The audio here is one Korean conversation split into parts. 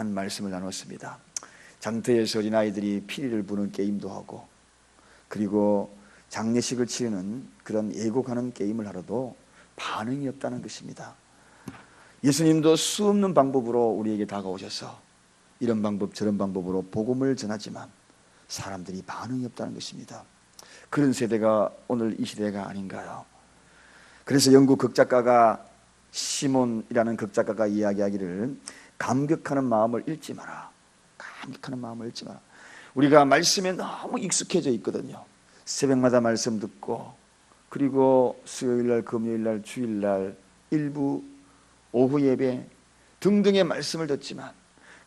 말씀을 나눴습니다. 장터에서 어린아이들이 피리를 부는 게임도 하고, 그리고 장례식을 치르는 그런 예고하는 게임을 하러도 반응이 없다는 것입니다. 예수님도 수없는 방법으로 우리에게 다가오셔서 이런 방법 저런 방법으로 복음을 전하지만 사람들이 반응이 없다는 것입니다. 그런 세대가 오늘 이 시대가 아닌가요? 그래서 영국 극작가가, 시몬이라는 극작가가 이야기하기를, 감격하는 마음을 잃지 마라. 감격하는 마음을 잃지 마라. 우리가 말씀에 너무 익숙해져 있거든요. 새벽마다 말씀 듣고, 그리고 수요일날, 금요일날, 주일날, 일부 오후 예배 등등의 말씀을 듣지만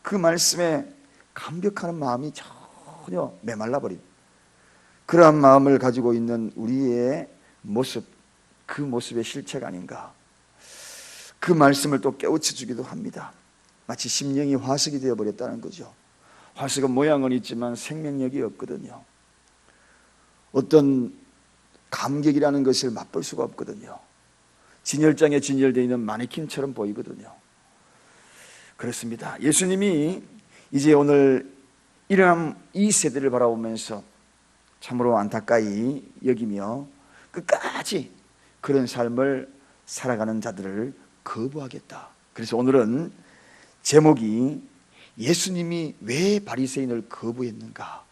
그 말씀에 감격하는 마음이 전혀 메말라버린, 그러한 마음을 가지고 있는 우리의 모습, 그 모습의 실체가 아닌가. 그 말씀을 또 깨우쳐 주기도 합니다. 마치 심령이 화석이 되어버렸다는 거죠. 화석은 모양은 있지만 생명력이 없거든요. 어떤 감격이라는 것을 맛볼 수가 없거든요. 진열장에 진열되어 있는 마네킹처럼 보이거든요. 그렇습니다. 예수님이 이제 오늘 이러한 이 세대를 바라보면서 참으로 안타까이 여기며 끝까지 그런 삶을 살아가는 자들을 거부하겠다. 그래서 오늘은 제목이 예수님이 왜 바리새인을 거부했는가.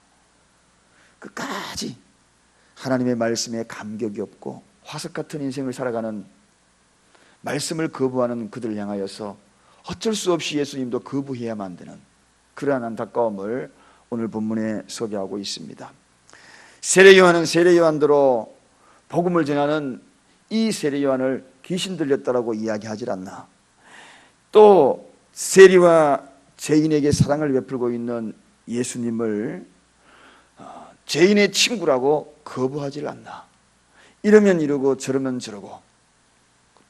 끝까지 하나님의 말씀에 감격이 없고 화석 같은 인생을 살아가는, 말씀을 거부하는 그들을 향하여서 어쩔 수 없이 예수님도 거부해야만 되는 그러한 안타까움을 오늘 본문에 소개하고 있습니다. 세례요한은 세례요한대로 복음을 전하는 이 세례요한을 귀신 들렸다라고 이야기하질 않나. 또 세리와 죄인에게 사랑을 베풀고 있는 예수님을 죄인의 친구라고 거부하질 않나. 이러면 이러고 저러면 저러고,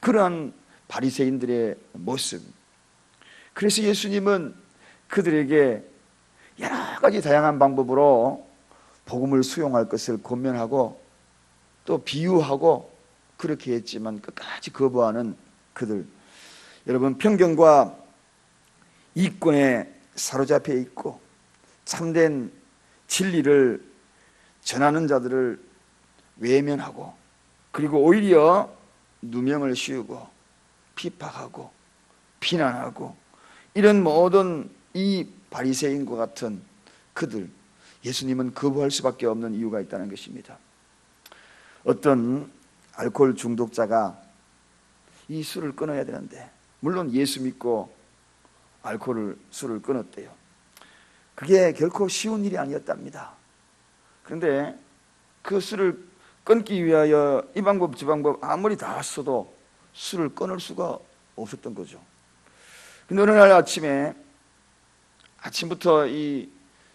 그러한 바리새인들의 모습. 그래서 예수님은 그들에게 여러 가지 다양한 방법으로 복음을 수용할 것을 권면하고 또 비유하고 그렇게 했지만 끝까지 거부하는 그들. 여러분, 편견과 이권에 사로잡혀 있고 참된 진리를 전하는 자들을 외면하고, 그리고 오히려 누명을 씌우고 핍박하고 비난하고, 이런 모든 이 바리새인과 같은 그들, 예수님은 거부할 수밖에 없는 이유가 있다는 것입니다. 어떤 알코올 중독자가 이 술을 끊어야 되는데, 물론 예수 믿고 술을 끊었대요. 그게 결코 쉬운 일이 아니었답니다. 그런데 그 술을 끊기 위하여 이 방법 저 방법 아무리 다 써도 술을 끊을 수가 없었던 거죠. 근데 어느 날 아침부터 이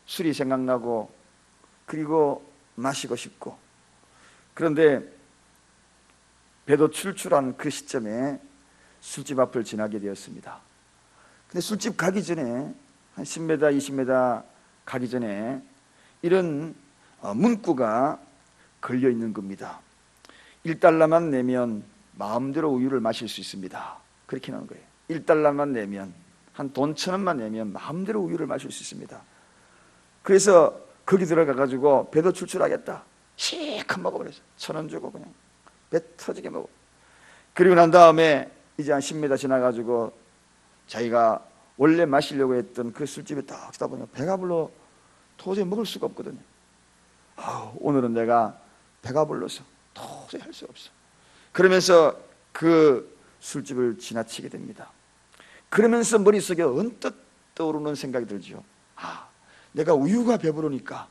술이 생각나고, 그리고 마시고 싶고, 그런데 배도 출출한 그 시점에 술집 앞을 지나게 되었습니다. 근데 술집 가기 전에 한 10m, 20m 가기 전에 이런 문구가 걸려 있는 겁니다. 1달러만 내면 마음대로 우유를 마실 수 있습니다. 그렇게 나오는 거예요. 1달러만 내면, 한 돈 1,000원만 내면 마음대로 우유를 마실 수 있습니다. 그래서 거기 들어가가지고 배도 출출하겠다, 실컷 먹어버렸어요. 1,000원 주고 그냥 배 터지게 먹어. 그리고 난 다음에 이제 한 10m 지나가지고 자기가 원래 마시려고 했던 그 술집에 딱 쓰다 보니까 배가 불러 도저히 먹을 수가 없거든요. 오늘은 내가 배가 불러서 도저히 할 수 없어. 그러면서 그 술집을 지나치게 됩니다. 그러면서 머릿속에 언뜻 떠오르는 생각이 들죠. 내가 우유가 배부르니까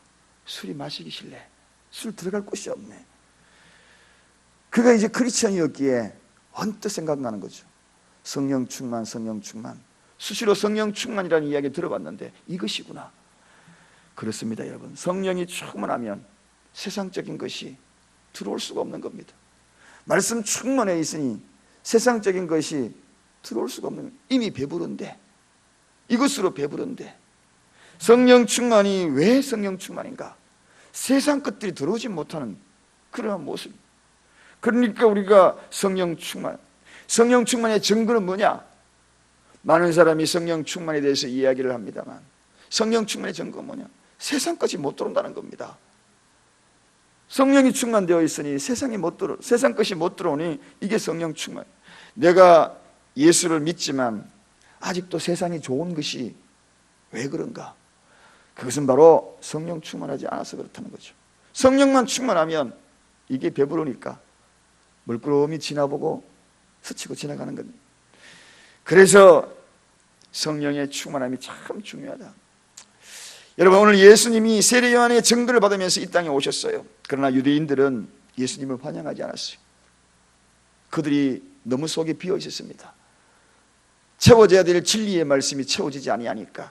술이 마시기 싫네. 술 들어갈 곳이 없네. 그가 이제 크리스천이었기에 언뜻 생각나는 거죠. 성령 충만, 성령 충만. 수시로 성령 충만이라는 이야기 들어봤는데 이것이구나. 그렇습니다, 여러분. 성령이 충만하면 세상적인 것이 들어올 수가 없는 겁니다. 말씀 충만해 있으니 세상적인 것이 들어올 수가 없는, 이미 배부른데, 이것으로 배부른데. 성령 충만이 왜 성령 충만인가? 세상 것들이 들어오지 못하는 그러한 모습. 그러니까 우리가 성령 충만의 증거는 뭐냐? 많은 사람이 성령 충만에 대해서 이야기를 합니다만 성령 충만의 증거가 뭐냐? 세상 것이 못 들어온다는 겁니다. 성령이 충만되어 있으니 세상 것이 못 들어오니 이게 성령 충만. 내가 예수를 믿지만 아직도 세상이 좋은 것이 왜 그런가? 그것은 바로 성령 충만하지 않아서 그렇다는 거죠. 성령만 충만하면 이게 배부르니까 물끄러미 지나보고 스치고 지나가는 겁니다. 그래서 성령의 충만함이 참 중요하다. 여러분, 오늘 예수님이 세례 요한의 증거를 받으면서 이 땅에 오셨어요. 그러나 유대인들은 예수님을 환영하지 않았어요. 그들이 너무 속이 비어 있었습니다. 채워져야 될 진리의 말씀이 채워지지 아니하니까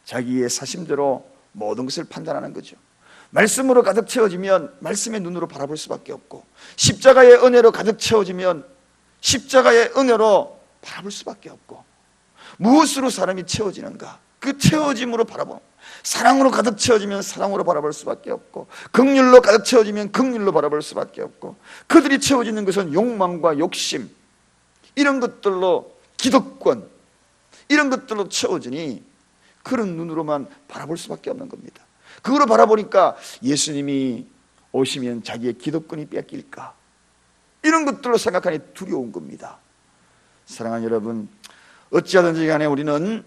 자기의 사심대로 모든 것을 판단하는 거죠. 말씀으로 가득 채워지면 말씀의 눈으로 바라볼 수밖에 없고, 십자가의 은혜로 가득 채워지면 십자가의 은혜로 바라볼 수밖에 없고, 무엇으로 사람이 채워지는가? 그 채워짐으로 바라보는, 사랑으로 가득 채워지면 사랑으로 바라볼 수밖에 없고, 긍휼로 가득 채워지면 긍휼로 바라볼 수밖에 없고, 그들이 채워지는 것은 욕망과 욕심, 이런 것들로, 기득권, 이런 것들로 채워지니 그런 눈으로만 바라볼 수밖에 없는 겁니다. 그거로 바라보니까 예수님이 오시면 자기의 기득권이 뺏길까, 이런 것들로 생각하니 두려운 겁니다. 사랑하는 여러분, 어찌하든지 간에 우리는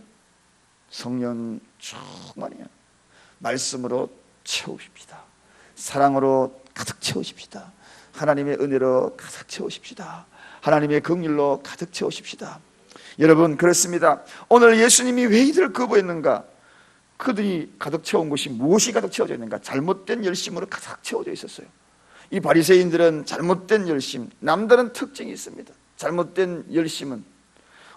성령 충만해요. 말씀으로 채우십시다. 사랑으로 가득 채우십시다. 하나님의 은혜로 가득 채우십시다. 하나님의 긍휼로 가득 채우십시다. 여러분, 그렇습니다. 오늘 예수님이 왜 이들을 거부했는가? 그들이 가득 채운 것이 무엇이 가득 채워져 있는가? 잘못된 열심으로 가득 채워져 있었어요. 이 바리새인들은 잘못된 열심, 남다른 특징이 있습니다. 잘못된 열심은,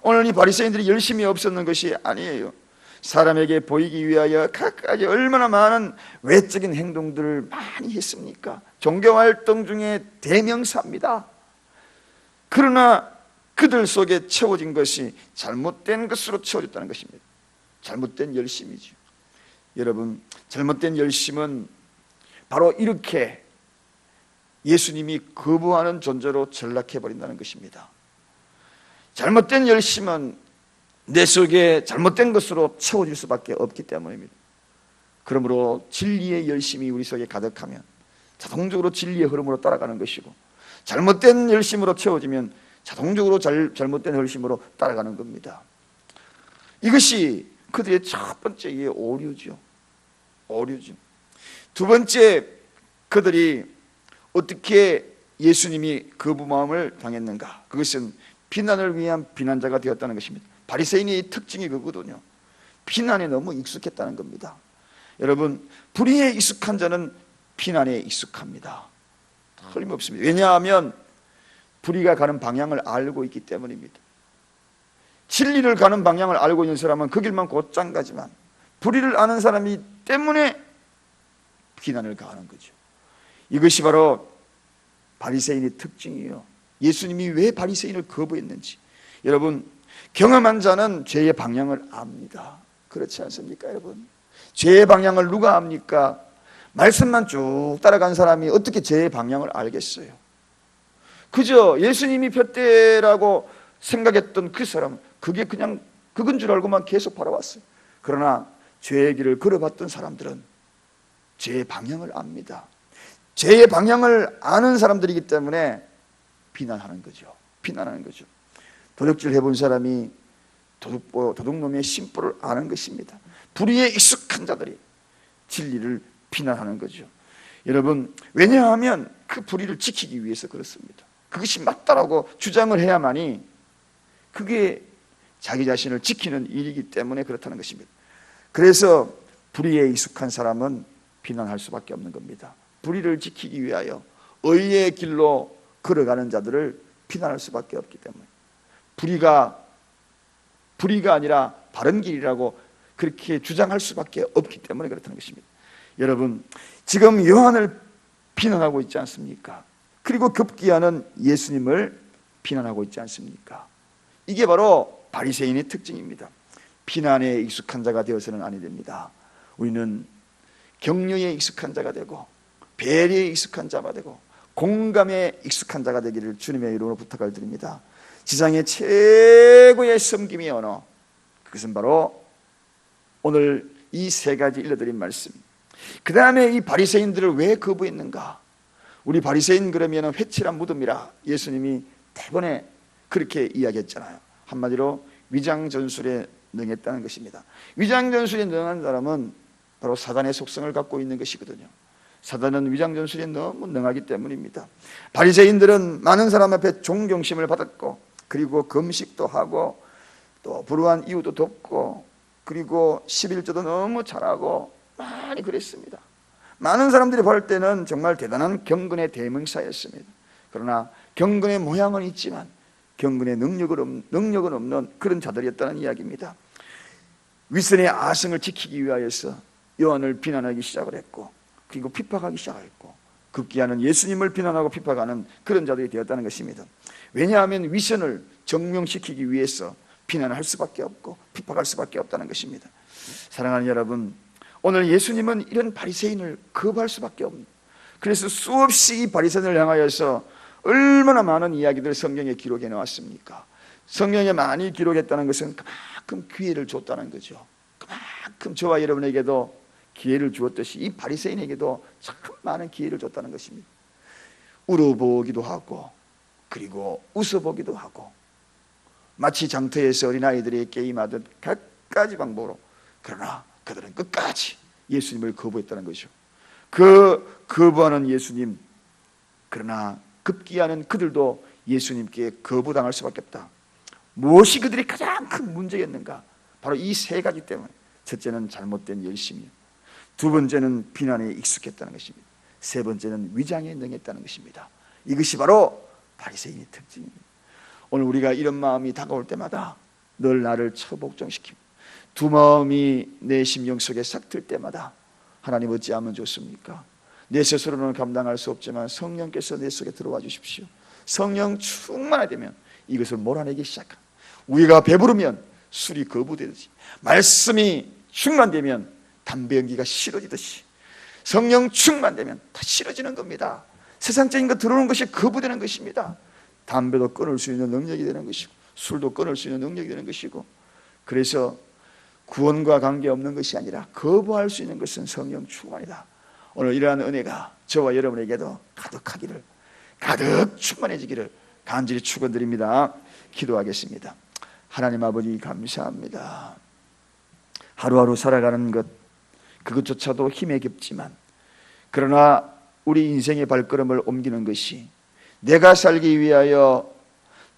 오늘 이 바리새인들이 열심이 없었는 것이 아니에요. 사람에게 보이기 위하여 각가지 얼마나 많은 외적인 행동들을 많이 했습니까? 종교활동 중에 대명사입니다. 그러나 그들 속에 채워진 것이 잘못된 것으로 채워졌다는 것입니다. 잘못된 열심이죠. 여러분, 잘못된 열심은 바로 이렇게 예수님이 거부하는 존재로 전락해버린다는 것입니다. 잘못된 열심은 내 속에 잘못된 것으로 채워질 수밖에 없기 때문입니다. 그러므로 진리의 열심이 우리 속에 가득하면 자동적으로 진리의 흐름으로 따라가는 것이고, 잘못된 열심으로 채워지면 자동적으로 잘못된 열심으로 따라가는 겁니다. 이것이 그들의 첫 번째 오류죠. 오류죠. 두 번째, 그들이 어떻게 예수님이 거부마음을 당했는가? 그것은 비난을 위한 비난자가 되었다는 것입니다. 바리새인의 특징이 그거거든요. 비난에 너무 익숙했다는 겁니다. 여러분, 불의에 익숙한 자는 비난에 익숙합니다. 틀림없습니다. 왜냐하면 불의가 가는 방향을 알고 있기 때문입니다. 진리를 가는 방향을 알고 있는 사람은 그 길만 곧장 가지만, 불의를 아는 사람이 때문에 비난을 가하는 거죠. 이것이 바로 바리새인의 특징이에요. 예수님이 왜 바리새인을 거부했는지. 여러분, 경험한 자는 죄의 방향을 압니다. 그렇지 않습니까, 여러분? 죄의 방향을 누가 압니까? 말씀만 쭉 따라간 사람이 어떻게 죄의 방향을 알겠어요? 그저 예수님이 푯대라고 생각했던 그 사람은 그게 그냥 그건 줄 알고만 계속 바라왔어요. 그러나 죄의 길을 걸어봤던 사람들은 죄의 방향을 압니다. 죄의 방향을 아는 사람들이기 때문에 비난하는 거죠. 비난하는 거죠. 도둑질 해본 사람이 도둑놈의 심보를 아는 것입니다. 불의에 익숙한 자들이 진리를 비난하는 거죠. 여러분, 왜냐하면 그 불의를 지키기 위해서 그렇습니다. 그것이 맞다라고 주장을 해야만이 그게 자기 자신을 지키는 일이기 때문에 그렇다는 것입니다. 그래서 불의에 익숙한 사람은 비난할 수밖에 없는 겁니다. 불의를 지키기 위하여 의의 길로 걸어가는 자들을 비난할 수밖에 없기 때문에, 불의가 아니라 바른 길이라고 그렇게 주장할 수밖에 없기 때문에 그렇다는 것입니다. 여러분, 지금 요한을 비난하고 있지 않습니까? 그리고 급기야는 예수님을 비난하고 있지 않습니까? 이게 바로 바리새인의 특징입니다. 비난에 익숙한 자가 되어서는 아니 됩니다. 우리는 격려에 익숙한 자가 되고, 배려에 익숙한 자가 되고, 공감에 익숙한 자가 되기를 주님의 이름으로 부탁을 드립니다. 지상의 최고의 섬김의 언어, 그것은 바로 오늘 이 세 가지 일러드린 말씀. 그 다음에 이 바리새인들을 왜 거부했는가? 우리 바리새인 그러면 회칠한 무덤이라 예수님이 대번에 그렇게 이야기했잖아요. 한마디로 위장전술에 능했다는 것입니다. 위장전술에 능한 사람은 바로 사단의 속성을 갖고 있는 것이거든요. 사단은 위장전술에 너무 능하기 때문입니다. 바리새인들은 많은 사람 앞에 존경심을 받았고, 그리고 금식도 하고, 또 불우한 이유도 돕고, 그리고 11조도 너무 잘하고 많이 그랬습니다. 많은 사람들이 볼 때는 정말 대단한 경건의 대명사였습니다. 그러나 경건의 모양은 있지만 경건의 능력은 없는 그런 자들이었다는 이야기입니다. 윗선의 아성을 지키기 위하여서 요한을 비난하기 시작을 했고, 그리고 핍박하기 시작했고, 급기야는 예수님을 비난하고 핍박하는 그런 자들이 되었다는 것입니다. 왜냐하면 윗선을 정명시키기 위해서 비난할 수밖에 없고 핍박할 수밖에 없다는 것입니다. 사랑하는 여러분, 오늘 예수님은 이런 바리새인을 거부할 수밖에 없는, 그래서 수없이 이 바리새인을 향하여서 얼마나 많은 이야기들을 성경에 기록해 놓았습니까? 성경에 많이 기록했다는 것은 그만큼 기회를 줬다는 거죠. 그만큼 저와 여러분에게도 기회를 주었듯이 이 바리새인에게도 참 많은 기회를 줬다는 것입니다. 울어보기도 하고, 그리고 웃어보기도 하고, 마치 장터에서 어린아이들이 게임하듯 갖가지 방법으로, 그러나 그들은 끝까지 예수님을 거부했다는 것이죠. 그 거부하는 예수님, 그러나 급기야는 그들도 예수님께 거부당할 수밖에 없다. 무엇이 그들이 가장 큰 문제였는가? 바로 이 세 가지 때문에. 첫째는 잘못된 열심이요, 두 번째는 비난에 익숙했다는 것입니다. 세 번째는 위장에 능했다는 것입니다. 이것이 바로 바리새인의 특징입니다. 오늘 우리가 이런 마음이 다가올 때마다 늘 나를 처복종시킵니다. 두 마음이 내 심령 속에 싹 들 때마다 하나님 어찌하면 좋습니까? 내 스스로는 감당할 수 없지만 성령께서 내 속에 들어와 주십시오. 성령 충만하게 되면 이것을 몰아내기 시작합니다. 우리가 배부르면 술이 거부되듯이, 말씀이 충만되면 담배 연기가 싫어지듯이, 성령 충만되면 다 싫어지는 겁니다. 세상적인 것 들어오는 것이 거부되는 것입니다. 담배도 끊을 수 있는 능력이 되는 것이고, 술도 끊을 수 있는 능력이 되는 것이고, 그래서 구원과 관계없는 것이 아니라 거부할 수 있는 것은 성령 충만이다. 오늘 이러한 은혜가 저와 여러분에게도 가득하기를, 가득 충만해지기를 간절히 축원드립니다. 기도하겠습니다. 하나님 아버지, 감사합니다. 하루하루 살아가는 것, 그것조차도 힘에 겹지만, 그러나 우리 인생의 발걸음을 옮기는 것이 내가 살기 위하여,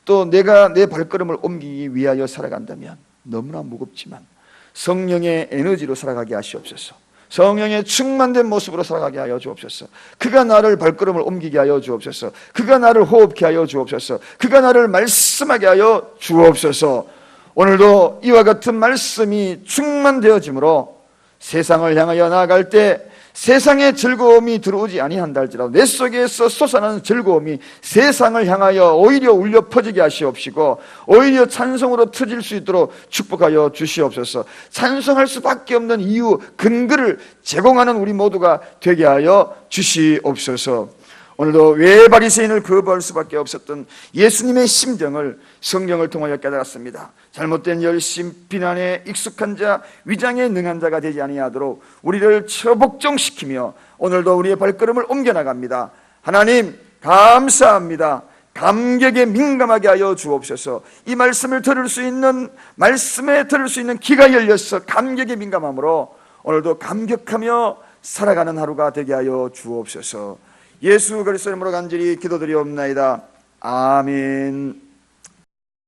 또 내가 내 발걸음을 옮기기 위하여 살아간다면 너무나 무겁지만 성령의 에너지로 살아가게 하시옵소서. 성령의 충만된 모습으로 살아가게 하여 주옵소서. 그가 나를 발걸음을 옮기게 하여 주옵소서. 그가 나를 호흡케 하여 주옵소서. 그가 나를 말씀하게 하여 주옵소서. 오늘도 이와 같은 말씀이 충만되어지므로 세상을 향하여 나아갈 때 세상의 즐거움이 들어오지 아니한다 할지라도 내 속에서 솟아나는 즐거움이 세상을 향하여 오히려 울려 퍼지게 하시옵시고, 오히려 찬송으로 터질 수 있도록 축복하여 주시옵소서. 찬송할 수밖에 없는 이유, 근거를 제공하는 우리 모두가 되게 하여 주시옵소서. 오늘도 왜 바리새인을 거부할 수밖에 없었던 예수님의 심정을 성경을 통하여 깨달았습니다. 잘못된 열심, 비난에 익숙한 자, 위장에 능한 자가 되지 아니하도록 우리를 처복종시키며 오늘도 우리의 발걸음을 옮겨나갑니다. 하나님 감사합니다. 감격에 민감하게 하여 주옵소서. 이 말씀을 들을 수 있는, 말씀에 들을 수 있는 귀가 열려서 감격에 민감함으로 오늘도 감격하며 살아가는 하루가 되게 하여 주옵소서. 예수 그리스도의 이름으로 간절히 기도드리옵나이다. 아멘.